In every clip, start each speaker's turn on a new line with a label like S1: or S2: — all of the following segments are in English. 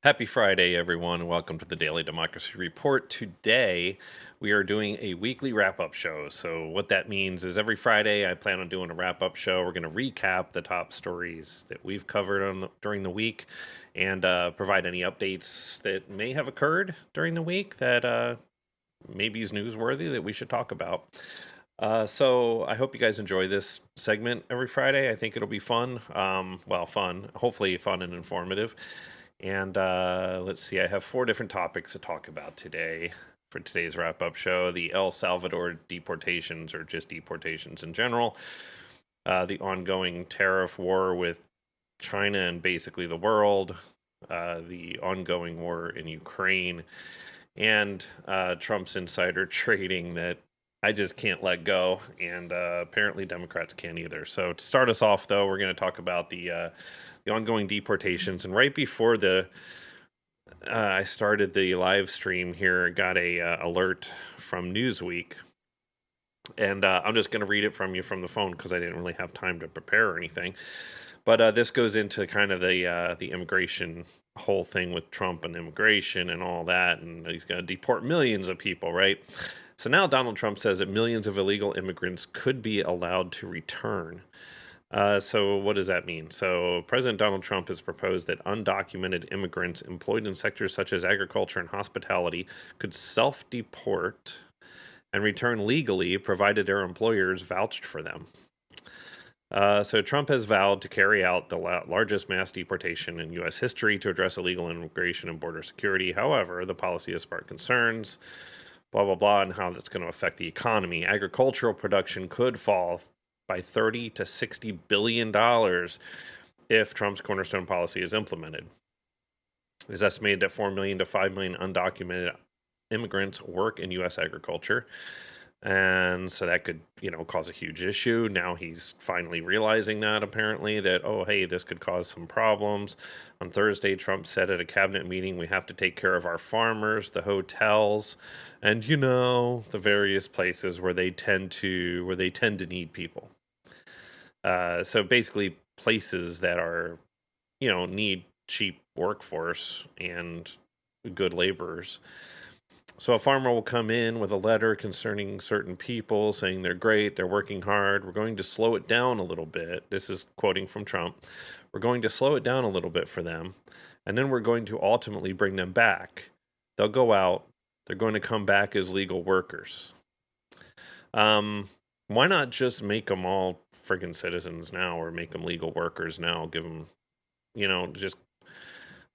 S1: Happy Friday, everyone, and welcome to the Daily Democracy Report. Today, we are doing a weekly wrap up show. So, what that means is every Friday, I plan on doing a wrap up show. We're going to recap the top stories that we've covered during the week and provide any updates that may have occurred during the week that maybe is newsworthy that we should talk about. So I hope you guys enjoy this segment every Friday. I think it'll be fun. Fun, hopefully fun and informative. And let's see, I have 4 different topics to talk about today for today's wrap up show: the El Salvador deportations, or just deportations in general, the ongoing tariff war with China and basically the world, the ongoing war in Ukraine, and Trump's insider trading that I just can't let go, and apparently Democrats can't either. So to start us off, though, we're going to talk about the ongoing deportations. And right before I started the live stream here, got a alert from Newsweek, and I'm just going to read it from you from the phone because I didn't really have time to prepare or anything. But this goes into kind of the immigration whole thing with Trump and immigration and all that, and he's going to deport millions of people, right? So now Donald Trump says that millions of illegal immigrants could be allowed to return. So what does that mean? So President Donald Trump has proposed that undocumented immigrants employed in sectors such as agriculture and hospitality could self-deport and return legally, provided their employers vouched for them. So Trump has vowed to carry out the largest mass deportation in U.S. history to address illegal immigration and border security. However, the policy has sparked concerns, blah, blah, blah, and how that's going to affect the economy. Agricultural production could fall by $30 to $60 billion if Trump's cornerstone policy is implemented. It is estimated that 4 million to 5 million undocumented immigrants work in U.S. agriculture. And so that could, cause a huge issue. Now he's finally realizing that, apparently, that, oh, hey, this could cause some problems. On Thursday, Trump said at a cabinet meeting, we have to take care of our farmers, the hotels, and, the various places where they tend to need people. So basically places that are, need cheap workforce and good laborers. So a farmer will come in with a letter concerning certain people saying they're great, they're working hard. We're going to slow it down a little bit. This is quoting from Trump. We're going to slow it down a little bit for them, and then we're going to ultimately bring them back. They'll go out. They're going to come back as legal workers. Why not just make them all friggin' citizens now, or make them legal workers now? Give them, just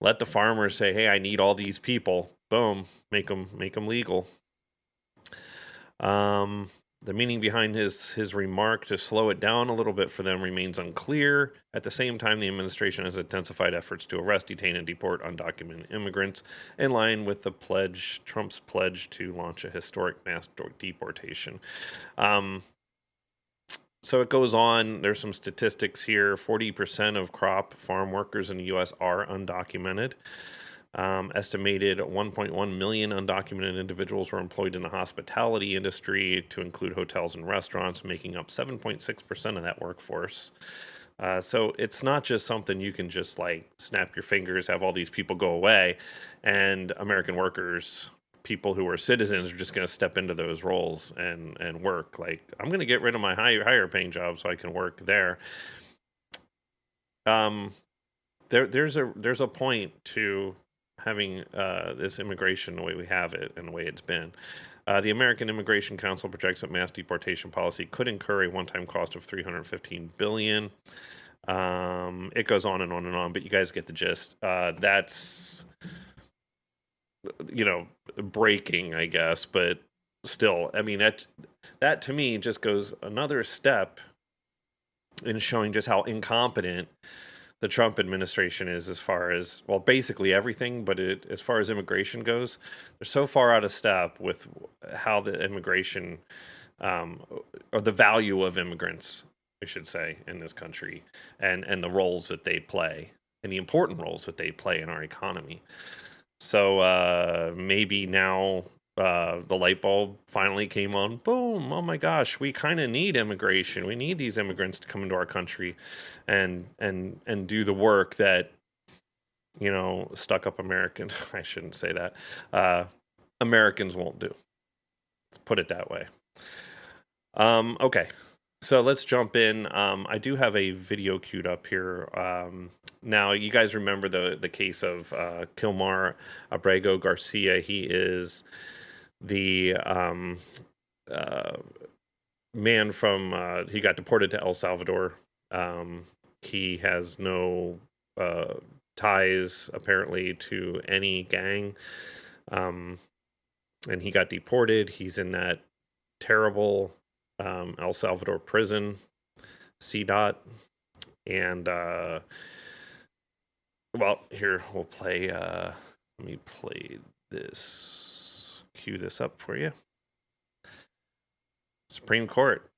S1: let the farmers say, hey, I need all these people. Boom, make them legal. The meaning behind his remark to slow it down a little bit for them remains unclear. At the same time, the administration has intensified efforts to arrest, detain, and deport undocumented immigrants in line with Trump's pledge to launch a historic mass deportation. So it goes on. There's some statistics here. 40% of crop farm workers in the U.S. are undocumented. Estimated 1.1 million undocumented individuals were employed in the hospitality industry, to include hotels and restaurants, making up 7.6% of that workforce. So it's not just something you can just snap your fingers, have all these people go away, and American workers, people who are citizens, are just going to step into those roles and work. I'm going to get rid of my higher paying job so I can work there. There's a point to having this immigration the way we have it and the way it's been. The American Immigration Council projects that mass deportation policy could incur a one-time cost of $315 billion. It goes on and on and on, but you guys get the gist. That's, breaking, I guess, but still, I mean, that to me just goes another step in showing just how incompetent the Trump administration is, as far as, well, basically everything, but as far as immigration goes, they're so far out of step with how the immigration, or the value of immigrants, I should say, in this country, and the roles that they play, and the important roles that they play in our economy. So maybe now the light bulb finally came on. Boom! Oh my gosh, we kind of need immigration. We need these immigrants to come into our country and do the work that stuck up American. I shouldn't say that. Americans won't do. Let's put it that way. Okay, so let's jump in. I do have a video queued up here. Now, you guys remember the case of Kilmar Abrego Garcia. He is the man from, he got deported to El Salvador. He has no ties, apparently, to any gang. And he got deported. He's in that terrible El Salvador prison, CDOT. And, well, here, we'll play, let me play this, cue this up for you. Supreme Court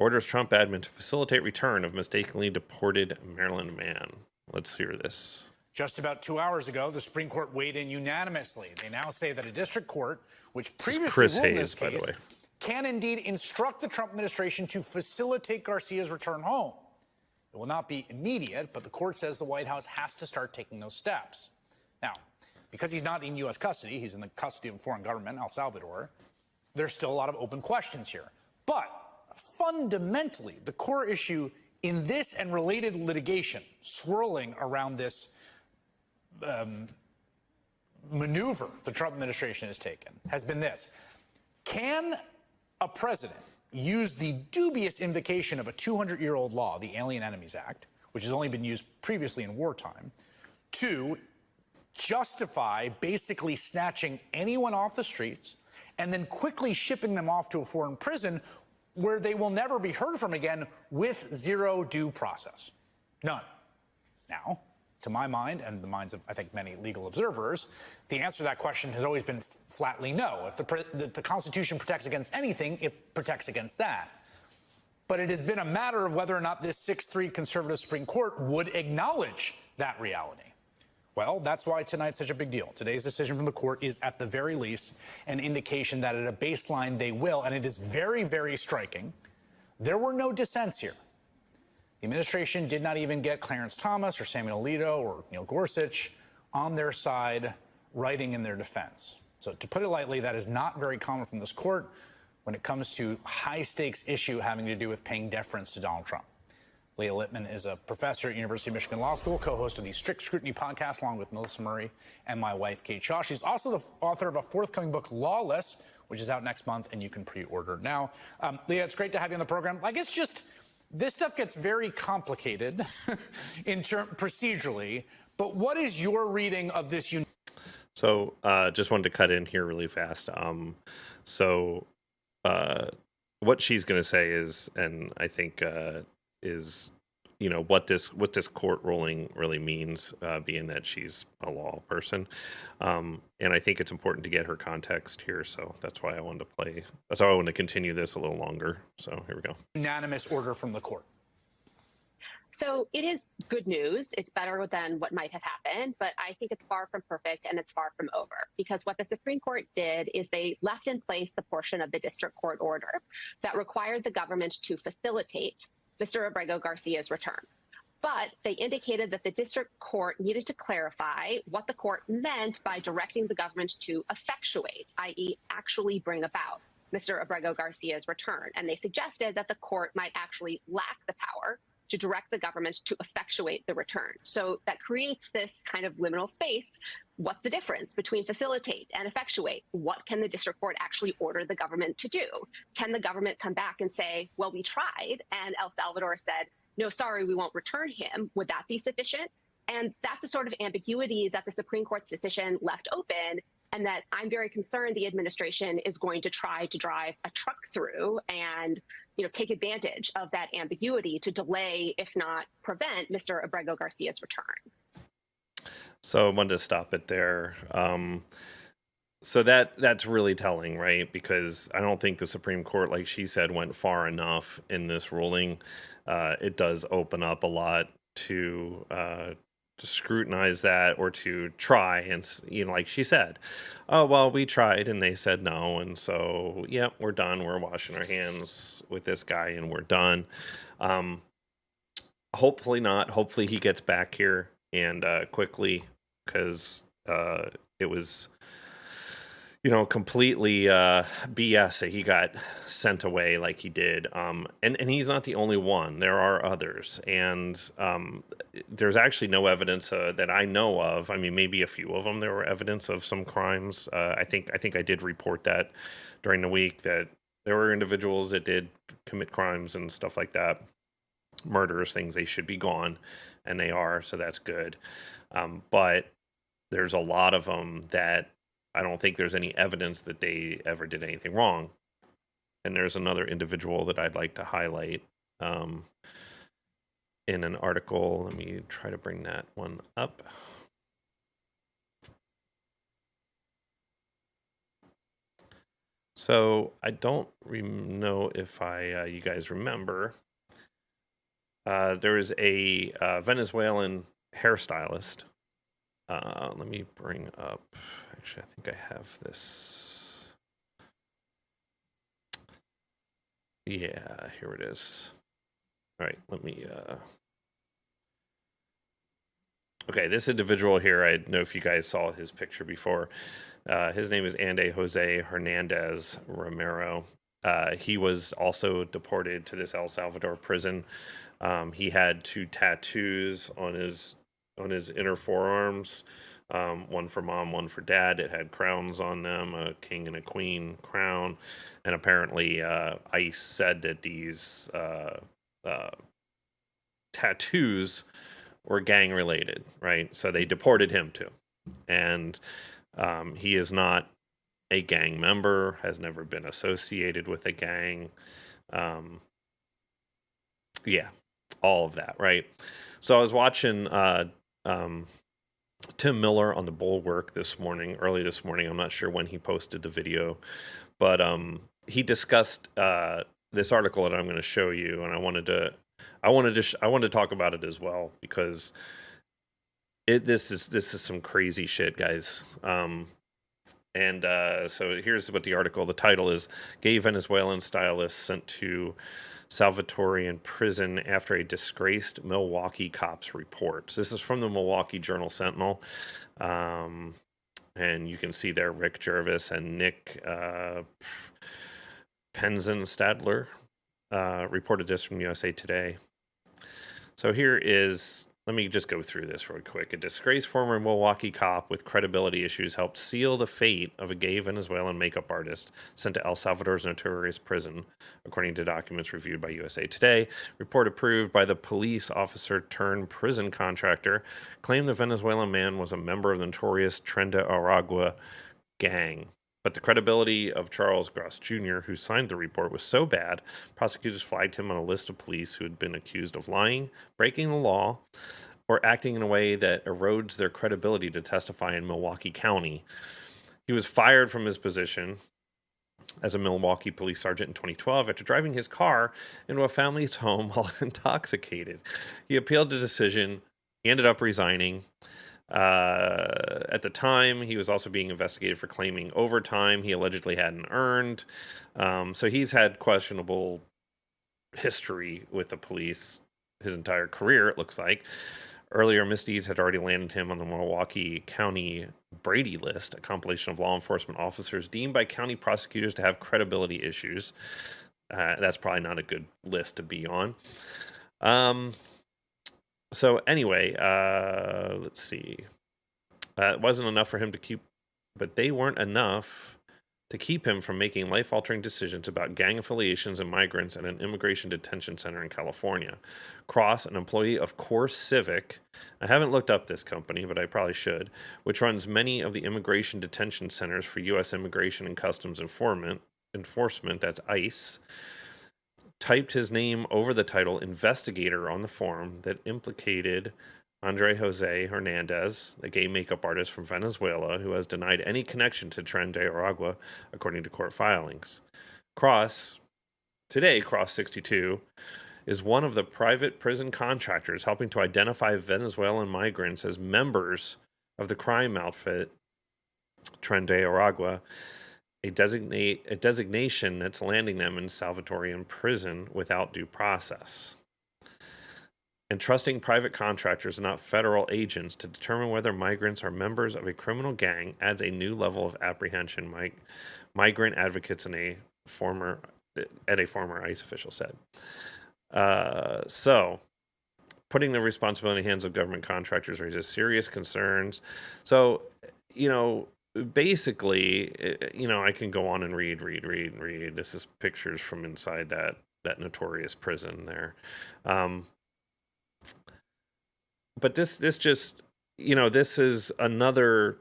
S1: orders Trump admin to facilitate return of mistakenly deported Maryland man. Let's hear this.
S2: Just about 2 hours ago, the Supreme Court weighed in unanimously. They now say that a district court, which previously ruled in this case, can indeed instruct the Trump administration to facilitate Garcia's return home. It will not be immediate, but the court says the White House has to start taking those steps. Now, because he's not in U.S. custody, he's in the custody of a foreign government, El Salvador, there's still a lot of open questions here. But fundamentally, the core issue in this and related litigation swirling around this maneuver the Trump administration has taken has been this. Can a president use the dubious invocation of a 200-year-old law, the Alien Enemies Act, which has only been used previously in wartime, to justify basically snatching anyone off the streets and then quickly shipping them off to a foreign prison where they will never be heard from again with zero due process? None. Now, to my mind, and the minds of, I think, many legal observers, the answer to that question has always been flatly no. If the Constitution protects against anything, it protects against that. But it has been a matter of whether or not this 6-3 conservative Supreme Court would acknowledge that reality. Well, that's why tonight's such a big deal. Today's decision from the court is, at the very least, an indication that at a baseline they will, and it is very, very striking. There were no dissents here. The administration did not even get Clarence Thomas or Samuel Alito or Neil Gorsuch on their side writing in their defense. So to put it lightly, that is not very common from this court when it comes to high-stakes issue having to do with paying deference to Donald Trump. Leah Littman is a professor at University of Michigan Law School, co-host of the Strict Scrutiny podcast, along with Melissa Murray and my wife, Kate Shaw. She's also the author of a forthcoming book, Lawless, which is out next month, and you can pre-order now. Leah, it's great to have you on the program. I guess just this stuff gets very complicated procedurally, but what is your reading of this?
S1: So just wanted to cut in here really fast. What she's going to say is, and I think is, what this court ruling really means, being that she's a law person. And I think it's important to get her context here. So that's why I wanted to play. That's why I wanted to continue this a little longer. So here we go.
S2: Unanimous order from the court.
S3: So it is good news. It's better than what might have happened, but I think it's far from perfect and it's far from over, because what the Supreme Court did is they left in place the portion of the district court order that required the government to facilitate Mr. Abrego Garcia's return. But they indicated that the district court needed to clarify what the court meant by directing the government to effectuate, i.e. actually bring about Mr. Abrego Garcia's return. And they suggested that the court might actually lack the power to direct the government to effectuate the return. So that creates this kind of liminal space. What's the difference between facilitate and effectuate? What can the district court actually order the government to do? Can the government come back and say, well, we tried, and El Salvador said, no, sorry, we won't return him? Would that be sufficient? And that's a sort of ambiguity that the Supreme Court's decision left open, and that I'm very concerned the administration is going to try to drive a truck through and, take advantage of that ambiguity to delay, if not prevent, Mr. Abrego Garcia's return.
S1: So I wanted to stop it there. So that's really telling, right? Because I don't think the Supreme Court, like she said, went far enough in this ruling. It does open up a lot to scrutinize that, or to try and, like she said, oh, well, we tried and they said no. And so, yeah, we're done. We're washing our hands with this guy and we're done. Hopefully not. Hopefully he gets back here and quickly. because it was, completely BS that he got sent away like he did. And he's not the only one. There are others, and there's actually no evidence that I know of. I mean, maybe a few of them. There were evidence of some crimes. I think I did report that during the week that there were individuals that did commit crimes and stuff like that, murders, things. They should be gone, and they are. So that's good. But there's a lot of them that I don't think there's any evidence that they ever did anything wrong. And there's another individual that I'd like to highlight in an article. Let me try to bring that one up. So I don't know if you guys remember. There is a Venezuelan hairstylist. Let me bring up. Actually, I think I have this. Yeah, here it is. All right, let me. Okay, this individual here, I don't know if you guys saw his picture before. His name is Ande Jose Hernandez Romero. He was also deported to this El Salvador prison. He had 2 tattoos on his inner forearms, one for mom, one for dad. It had crowns on them, a king and a queen crown. And apparently ICE said that these tattoos were gang related, right? So they deported him too. And he is not a gang member, has never been associated with a gang. Yeah, all of that, right? So I was watching Tim Miller on the Bulwark early this morning. I'm not sure when he posted the video, but he discussed this article that I'm going to show you, and I wanted to talk about it as well because this is some crazy shit, guys. And so here's what the article. The title is "Gay Venezuelan Stylist Sent to Salvatorian Prison After a Disgraced Milwaukee Cops Report." So this is from the Milwaukee Journal-Sentinel. And you can see there Rick Jervis and Nick Penzenstadler reported this from USA Today. So here is, let me just go through this real quick. A disgraced former Milwaukee cop with credibility issues helped seal the fate of a gay Venezuelan makeup artist sent to El Salvador's notorious prison, according to documents reviewed by USA Today. Report approved by the police officer turned prison contractor claimed the Venezuelan man was a member of the notorious Tren de Aragua gang. But the credibility of Charles Gross Jr., who signed the report, was so bad, prosecutors flagged him on a list of police who had been accused of lying, breaking the law, or acting in a way that erodes their credibility to testify in Milwaukee County. He was fired from his position as a Milwaukee police sergeant in 2012 after driving his car into a family's home while intoxicated. He appealed the decision. He ended up resigning. At the time, he was also being investigated for claiming overtime he allegedly hadn't earned. So he's had questionable history with the police his entire career, it looks like. Earlier misdeeds had already landed him on the Milwaukee County Brady list, a compilation of law enforcement officers deemed by county prosecutors to have credibility issues. That's probably not a good list to be on. So anyway, let's see. It wasn't enough for him to keep, but they weren't enough to keep him from making life-altering decisions about gang affiliations and migrants at an immigration detention center in California. Cross, an employee of Core Civic, I haven't looked up this company, but I probably should, which runs many of the immigration detention centers for U.S. Immigration and Customs Enforcement, that's ICE, typed his name over the title investigator on the form that implicated Andre Jose Hernandez, a gay makeup artist from Venezuela who has denied any connection to Tren de Aragua, according to court filings. Cross 62, is one of the private prison contractors helping to identify Venezuelan migrants as members of the crime outfit Tren de Aragua, a designation that's landing them in Salvatorian prison without due process. and trusting private contractors and not federal agents to determine whether migrants are members of a criminal gang adds a new level of apprehension, migrant advocates at a former ICE official said. So putting the responsibility in the hands of government contractors raises serious concerns. So, basically, I can go on and read. This is pictures from inside that notorious prison there. But this just, this is another,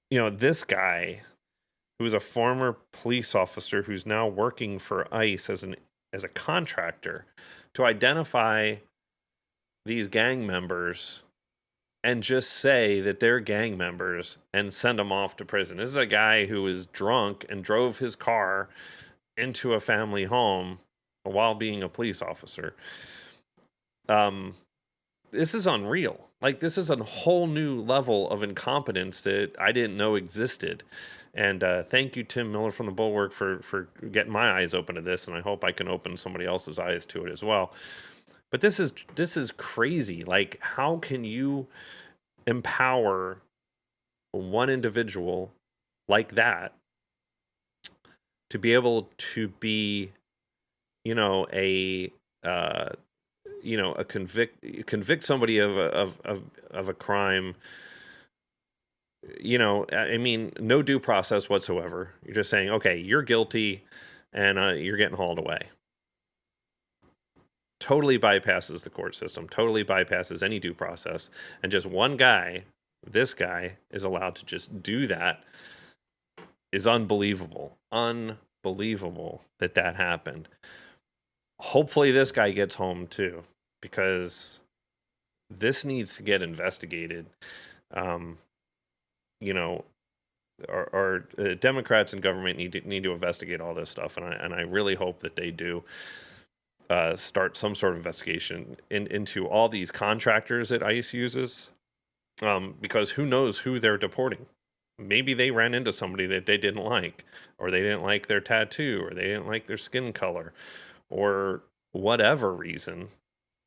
S1: this guy who's a former police officer who's now working for ICE as a contractor to identify these gang members and just say that they're gang members and send them off to prison. This is a guy who was drunk and drove his car into a family home while being a police officer. This is unreal. Like, this is a whole new level of incompetence that I didn't know existed. And thank you, Tim Miller from the Bulwark, for getting my eyes open to this, and I hope I can open somebody else's eyes to it as well. But this is crazy. Like, how can you empower one individual like that to be able to be, convict somebody of a crime? I mean, no due process whatsoever. You're just saying, okay, you're guilty, and you're getting hauled away. Totally bypasses the court system, totally bypasses any due process, and just one guy, this guy, is allowed to just do that. Is unbelievable. Unbelievable that happened. Hopefully this guy gets home too, because this needs to get investigated. Our Democrats in government need to investigate all this stuff, and I really hope that they do start some sort of investigation into all these contractors that ICE uses, because who knows who they're deporting. Maybe they ran into somebody that they didn't like, or they didn't like their tattoo, or they didn't like their skin color, or whatever reason,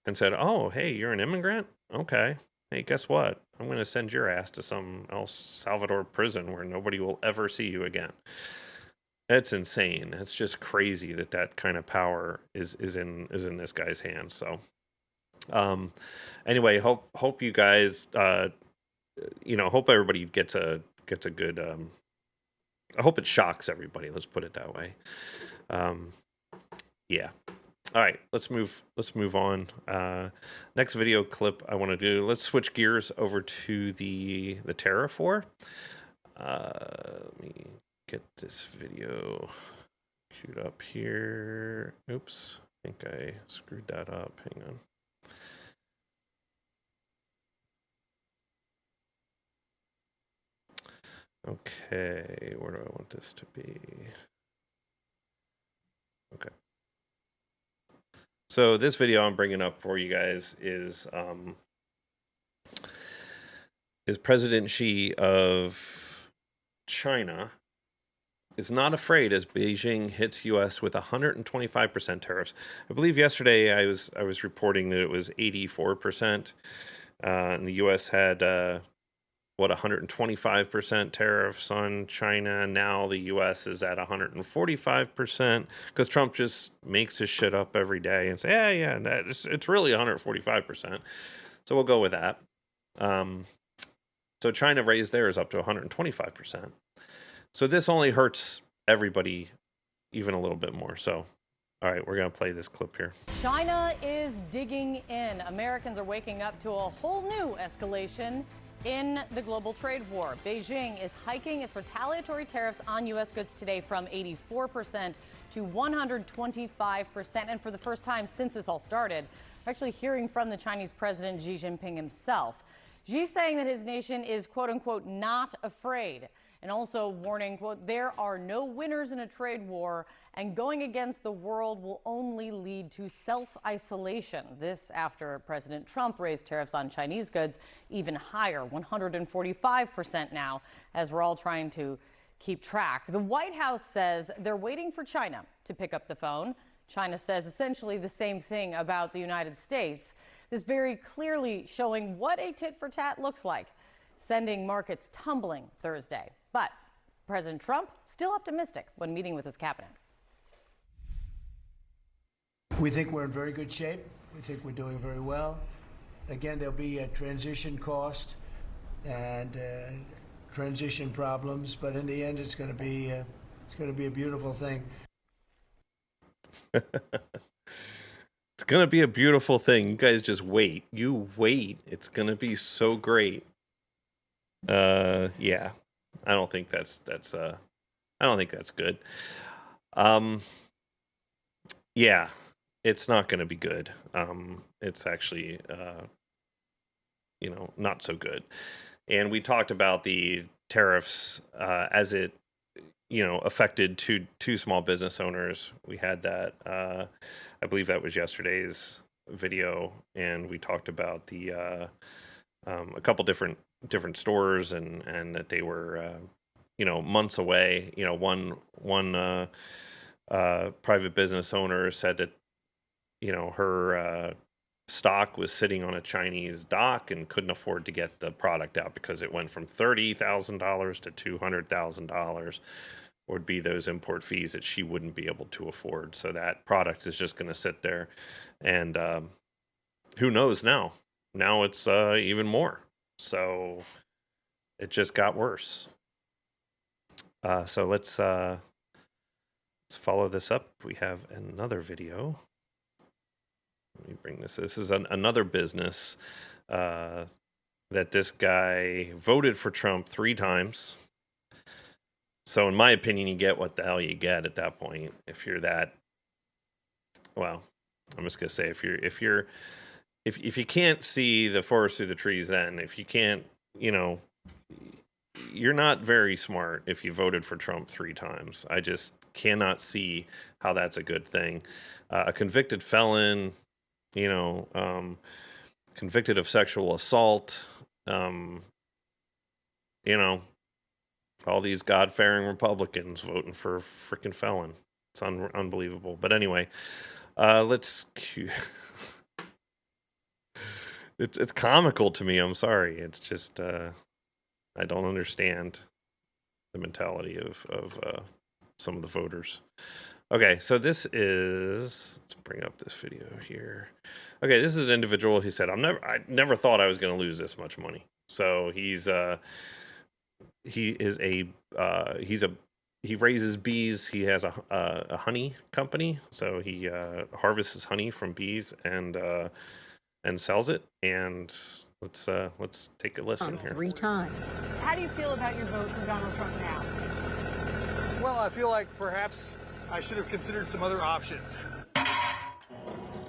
S1: and said, oh, hey, you're an immigrant? Okay. Hey, guess what? I'm going to send your ass to some El Salvador prison where nobody will ever see you again. It's insane. It's just crazy that kind of power is in this guy's hands. So, anyway, hope you guys, hope everybody gets a good. I hope it shocks everybody. Let's put it that way. Yeah. All right, let's move on. Next video clip I want to do. Let's switch gears over to the tariff war. Let me get this video queued up here. Oops, I think I screwed that up. Hang on. Okay, where do I want this to be? Okay. So this video I'm bringing up for you guys is President Xi of China is not afraid as Beijing hits U.S. with 125% tariffs. I believe yesterday I was reporting that it was 84%, and the U.S. had 125% tariffs on China. Now the U.S. is at 145% because Trump just makes his shit up every day and say, yeah, it's really 145%. So we'll go with that. So China raised theirs up to 125%. So this only hurts everybody even a little bit more. So, all right, we're going to play this clip here.
S4: China is digging in. Americans are waking up to a whole new escalation in the global trade war. Beijing is hiking its retaliatory tariffs on U.S. goods today from 84% to 125%. And for the first time since this all started, we're actually hearing from the Chinese President Xi Jinping himself. Xi's saying that his nation is, quote unquote, not afraid, and also warning, quote, there are no winners in a trade war, and going against the world will only lead to self-isolation. This after President Trump raised tariffs on Chinese goods even higher, 145% now, as we're all trying to keep track. The White House says they're waiting for China to pick up the phone China says essentially the same thing about the United States. This very clearly showing what a tit for tat looks like, sending markets tumbling Thursday. But President Trump still optimistic when meeting with his cabinet.
S5: We think we're in very good shape. We think we're doing very well. Again, there'll be a transition cost and transition problems, but in the end, it's going to be a beautiful thing.
S1: It's going to be a beautiful thing. You guys just wait. You wait. It's going to be so great. Yeah. I don't think that's good. Yeah. It's not going to be good. It's actually not so good. And we talked about the tariffs as it affected two small business owners. We had that, I believe that was yesterday's video, and we talked about the a couple different stores and that they were months away. One private business owner said that her stock was sitting on a Chinese dock and couldn't afford to get the product out because it went from $30,000 to $200,000 would be those import fees that she wouldn't be able to afford. So that product is just going to sit there, and who knows now? Now it's even more. So it just got worse. So let's follow this up. We have another video. Let me bring this. This is another business that this guy voted for Trump 3 times. So in my opinion, you get what the hell you get at that point. If you're that, well, I'm just gonna say if you can't see the forest through the trees, then if you can't, you're not very smart if you voted for Trump 3 times. I just cannot see how that's a good thing. A convicted felon, convicted of sexual assault, all these God-fearing Republicans voting for a freaking felon. It's unbelievable. But anyway, let's it's comical to me. I'm sorry. It's just I don't understand the mentality of some of the voters. Okay, so this is, let's bring up this video here. Okay, this is an individual. He said, I never thought I was going to lose this much money. So he raises bees. He has a honey company. So he harvests honey from bees and sells it. And let's take a listen here.
S6: 3 times.
S7: How do you feel about your vote for Donald Trump now?
S8: Well, I feel like perhaps I should have considered some other options.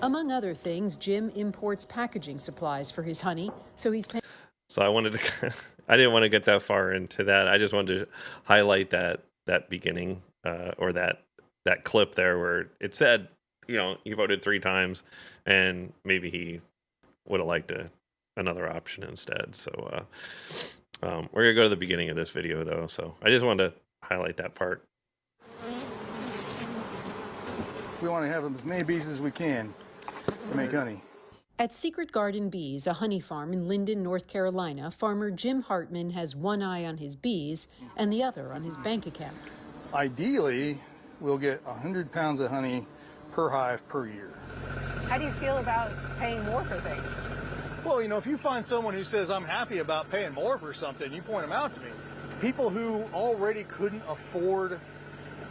S6: Among other things, Jim imports packaging supplies for his honey, so he's paying.
S1: So I didn't want to get that far into that. I just wanted to highlight that beginning or that clip there where it said, he voted 3 times, and maybe he would have liked another option instead. So we're gonna go to the beginning of this video though. So I just wanted to highlight that part.
S8: We want to have as many bees as we can to make honey.
S6: At Secret Garden Bees, a honey farm in Linden, North Carolina, farmer Jim Hartman has one eye on his bees and the other on his bank account.
S8: Ideally, we'll get 100 pounds of honey per hive per year.
S7: How do you feel about paying more for things?
S8: Well, if you find someone who says, I'm happy about paying more for something, you point them out to me. People who already couldn't afford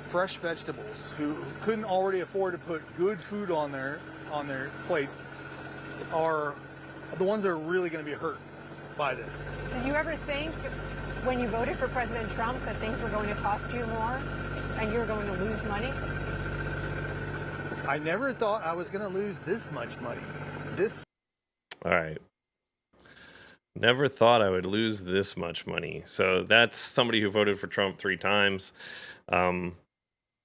S8: fresh vegetables, who couldn't already afford to put good food on their plate, are the ones that are really going to be hurt by this.
S7: Did you ever think when you voted for President Trump that things were going to cost you more and you were going to lose money?
S8: I never thought I was going to lose this much money.
S1: All right. Never thought I would lose this much money. So that's somebody who voted for Trump 3 times.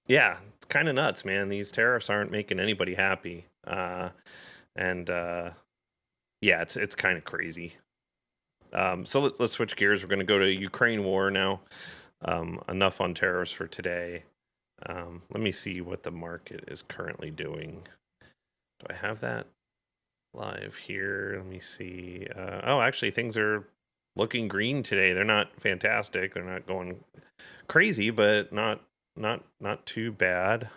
S1: Yeah, it's kind of nuts, man. These tariffs aren't making anybody happy. Yeah, it's kind of crazy. So let's switch gears. We're going to go to Ukraine war now. Enough on tariffs for today. Let me see what the market is currently doing. Do I have that live here? Let me see. Oh, actually, things are looking green today. They're not fantastic. They're not going crazy, but not too bad.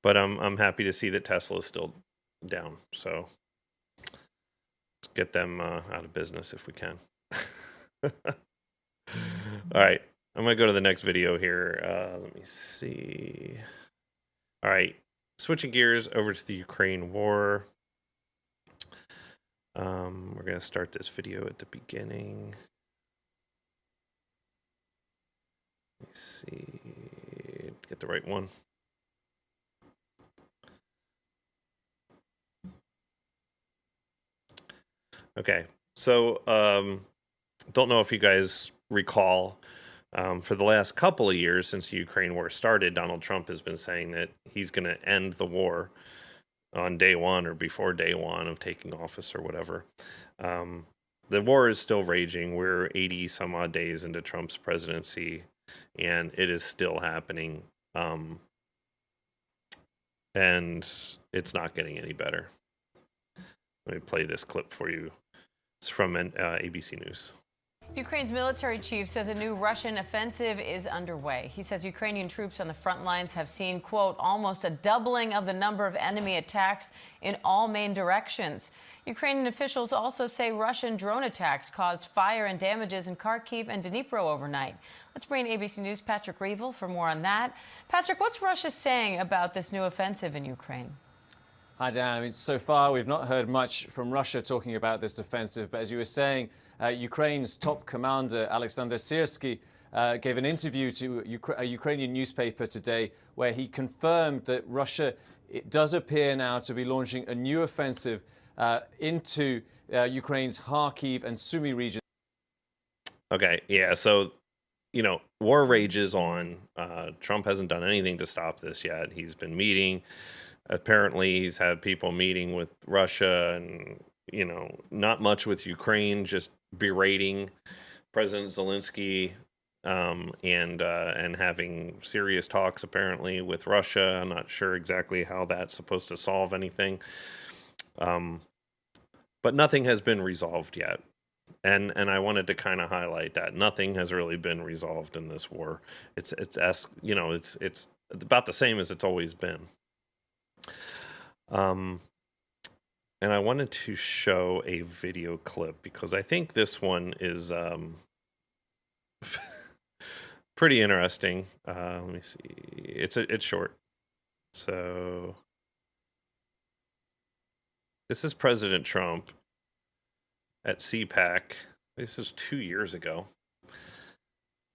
S1: But I'm happy to see that Tesla is still down. So let's get them out of business if we can. All right, I'm gonna go to the next video here. Let me see. All right, switching gears over to the Ukraine war. We're gonna start this video at the beginning. Let me see. Get the right one. Okay, so don't know if you guys recall, for the last couple of years since the Ukraine war started, Donald Trump has been saying that he's going to end the war on day one or before day one of taking office or whatever. The war is still raging. We're 80 some odd days into Trump's presidency, and it is still happening. And it's not getting any better. Let me play this clip for you. It's from ABC News.
S9: Ukraine's military chief says a new Russian offensive is underway. He says Ukrainian troops on the front lines have seen, quote, almost a doubling of the number of enemy attacks in all main directions. Ukrainian officials also say Russian drone attacks caused fire and damages in Kharkiv and Dnipro overnight. Let's bring in ABC News' Patrick Reevell for more on that. Patrick, what's Russia saying about this new offensive in Ukraine?
S10: Hi, Dan. I mean, so far, we've not heard much from Russia talking about this offensive. But as you were saying, Ukraine's top commander, Alexander Syrsky, gave an interview to a Ukrainian newspaper today where he confirmed that Russia, it does appear now to be launching a new offensive into Ukraine's Kharkiv and Sumy regions.
S1: Okay, yeah, so, you know, war rages on. Trump hasn't done anything to stop this yet. He's been meeting. Apparently, he's had people meeting with Russia and, you know, not much with Ukraine, just berating President Zelensky and having serious talks, apparently, with Russia. I'm not sure exactly how that's supposed to solve anything. But nothing has been resolved yet. And I wanted to kind of highlight that nothing has really been resolved in this war. It's about the same as it's always been. And I wanted to show a video clip because I think this one is pretty interesting. Let me see. It's short. So this is President Trump at CPAC. This is 2 years ago.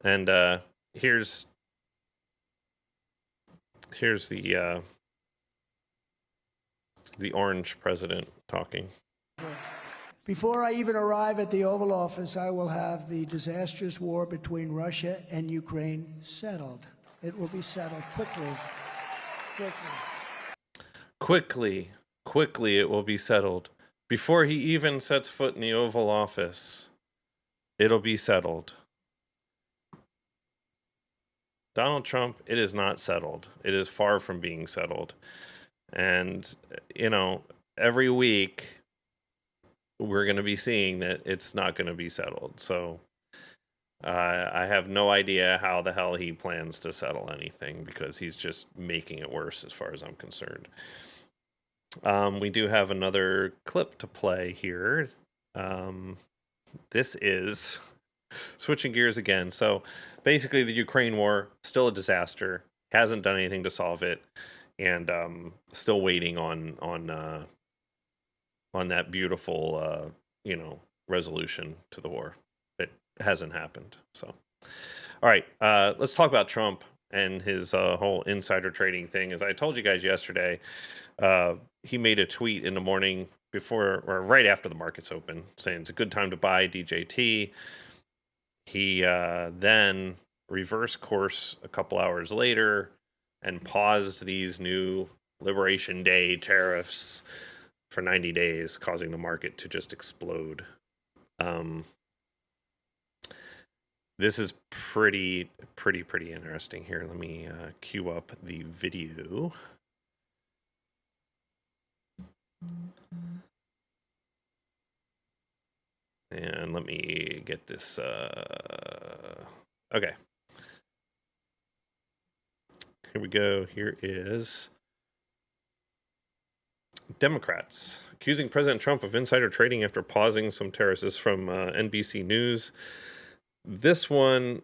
S1: And here's the orange president talking.
S5: Before I even arrive at the Oval Office, I will have the disastrous war between Russia and Ukraine settled. It will be settled quickly.
S1: Quickly it will be settled. Before he even sets foot in the Oval Office, it'll be settled. Donald Trump, it is not settled. It is far from being settled. And, you know, every week we're going to be seeing that it's not going to be settled. So I have no idea how the hell he plans to settle anything because he's just making it worse as far as I'm concerned. We do have another clip to play here. This is switching gears again. So basically the Ukraine war, still a disaster, hasn't done anything to solve it. And still waiting on that beautiful, resolution to the war. It hasn't happened. So, all right, let's talk about Trump and his whole insider trading thing. As I told you guys yesterday, he made a tweet in the morning before or right after the markets open, saying it's a good time to buy DJT. He then reversed course a couple hours later and paused these new Liberation Day tariffs for 90 days, causing the market to just explode. This is pretty interesting here. Let me queue up the video. And let me get this. Okay. Here we go. Here is Democrats accusing President Trump of insider trading after pausing some tariffs. This is from NBC News. This one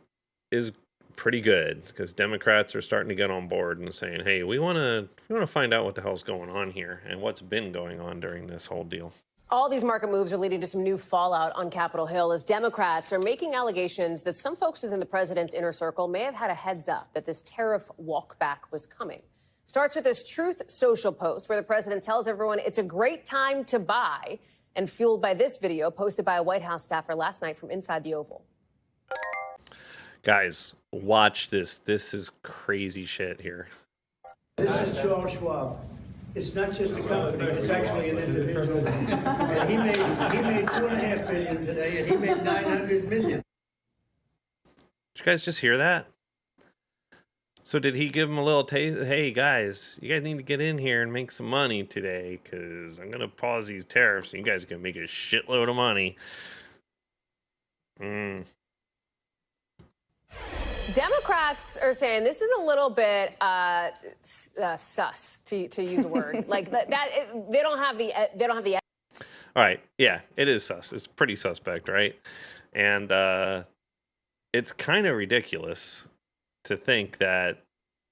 S1: is pretty good because Democrats are starting to get on board and saying, "Hey, we want to find out what the hell's going on here and what's been going on during this whole deal."
S11: All these market moves are leading to some new fallout on Capitol Hill as Democrats are making allegations that some folks within the president's inner circle may have had a heads up that this tariff walkback was coming. Starts with this Truth Social post where the president tells everyone it's a great time to buy, and fueled by this video posted by a White House staffer last night from inside the Oval.
S1: Guys, watch this. This is crazy shit here.
S5: This is Charles Schwab. It's not just a company, it's actually an individual. And he made $2.5 billion today, and he made $900 million.
S1: Did you guys just hear that? So did he give him a little taste? Hey guys, you guys need to get in here and make some money today because I'm gonna pause these tariffs and you guys are gonna make a shitload of money.
S11: Democrats are saying this is a little bit sus, to use a word. Like they don't have the.
S1: All right, yeah, it is sus. It's pretty suspect, right? And it's kind of ridiculous to think that,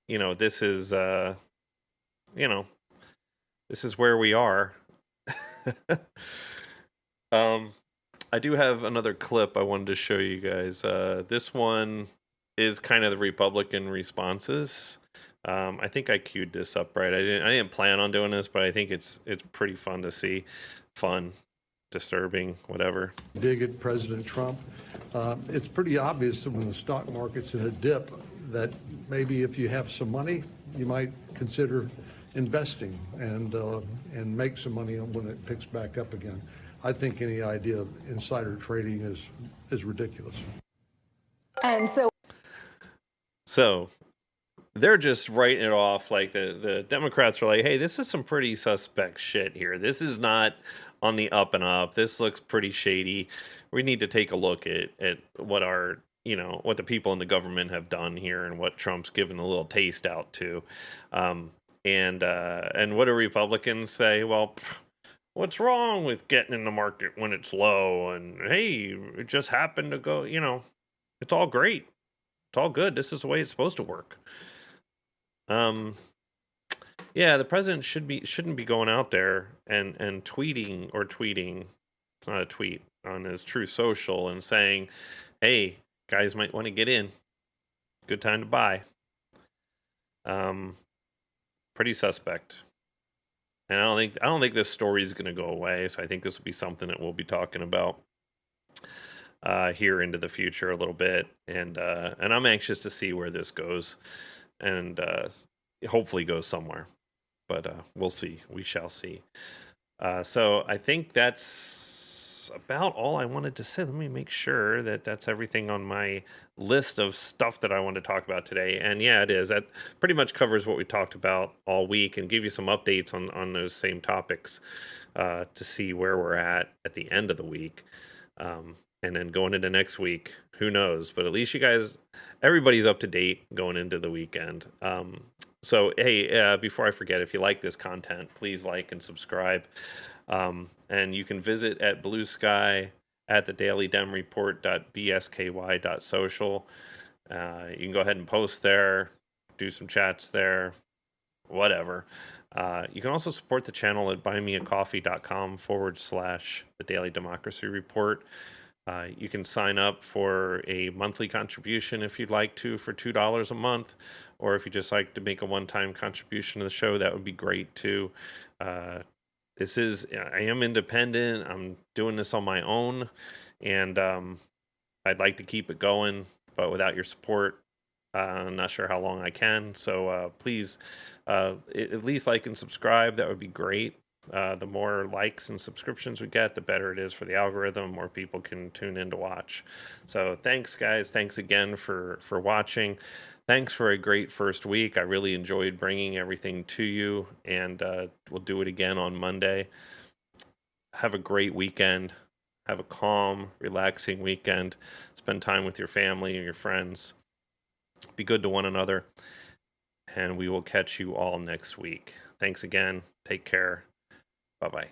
S1: this is, this is where we are. I do have another clip I wanted to show you guys. This one is kind of the Republican responses. I think I queued this up right. I didn't plan on doing this, but I think it's pretty fun to see. Fun, disturbing, whatever.
S12: Dig at President Trump. It's pretty obvious that when the stock market's in a dip, that maybe if you have some money, you might consider investing and make some money when it picks back up again. I think any idea of insider trading is ridiculous.
S11: And
S1: so they're just writing it off like the Democrats are like, hey, this is some pretty suspect shit here. This is not on the up and up. This looks pretty shady. We need to take a look at what what the people in the government have done here and what Trump's given a little taste out to. And what do Republicans say? Well, what's wrong with getting in the market when it's low? And hey, it just happened to go, it's all great. It's all good. This is the way it's supposed to work. Yeah, the president shouldn't be going out there and tweeting. It's not a tweet, on his Truth Social and saying, "Hey, guys might want to get in. Good time to buy." Pretty suspect. And I don't think this story is going to go away. So I think this will be something that we'll be talking about here into the future a little bit, and I'm anxious to see where this goes, and hopefully goes somewhere, but we'll see. We shall see. So I think that's about all I wanted to say. Let me make sure that that's everything on my list of stuff that I want to talk about today. And yeah, it is. That pretty much covers what we talked about all week and give you some updates on those same topics to see where we're at the end of the week. And then going into next week, who knows? But at least you guys, everybody's up to date going into the weekend. So, hey, before I forget, if you like this content, please like and subscribe. And you can visit at Blue Sky at the dailydemreport.bsky.social. You can go ahead and post there, do some chats there, whatever. You can also support the channel at buymeacoffee.com/the Daily Democracy Report. You can sign up for a monthly contribution if you'd like to for $2 a month, or if you just like to make a one-time contribution to the show, that would be great too. I am independent. I'm doing this on my own, and I'd like to keep it going, but without your support, I'm not sure how long I can. So please, at least like and subscribe. That would be great. The more likes and subscriptions we get, the better it is for the algorithm. More people can tune in to watch. So thanks, guys. Thanks again for watching. Thanks for a great first week. I really enjoyed bringing everything to you, and we'll do it again on Monday. Have a great weekend. Have a calm, relaxing weekend. Spend time with your family and your friends. Be good to one another. And we will catch you all next week. Thanks again. Take care. Bye-bye.